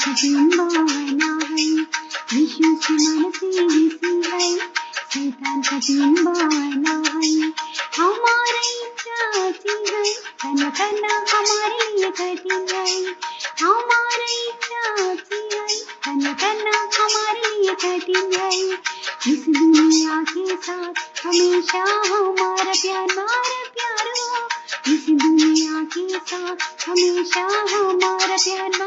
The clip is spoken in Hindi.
कठिन बहाना है, यीशु से मन से इसी है, शैतान कठिन बहाना है। हमारी इच्छा अच्छी है, तन करना हमारे लिए कठिन है। हमारी इच्छा अच्छी है, तन करना हमारे लिए कठिन है। इस दुनिया के साथ हमेशा हमारा प्यार हो, इस दुनिया के साथ हमेशा हमारा प्यार